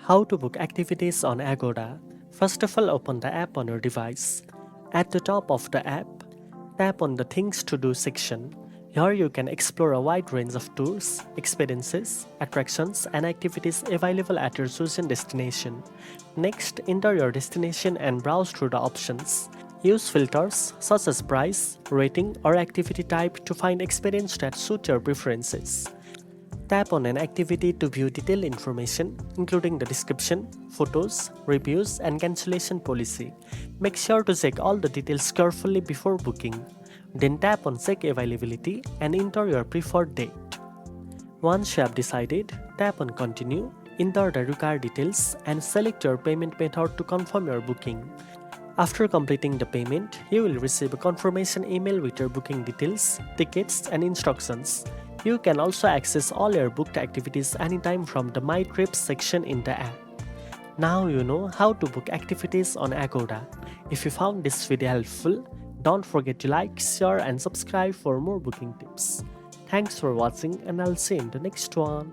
How to book activities on Agoda. First of all, open the app on your device. At the top of the app, tap on the Things to Do section. Here you can explore a wide range of tours, experiences, attractions, and activities available at your chosen destination. Next, enter your destination and browse through the options. Use filters such as price, rating, or activity type to find experiences that suit your preferences. Tap on an activity to view detailed information, including the description, photos, reviews, and cancellation policy. Make sure to check all the details carefully before booking. Then tap on Check Availability and enter your preferred date. Once you have decided, tap on Continue, enter the required details, and select your payment method to confirm your booking. After completing the payment, you will receive a confirmation email with your booking details, tickets, and instructions. You can also access all your booked activities anytime from the My Trips section in the app. Now you know how to book activities on Agoda. If you found this video helpful, don't forget to like, share, and subscribe for more booking tips. Thanks for watching, and I'll see you in the next one.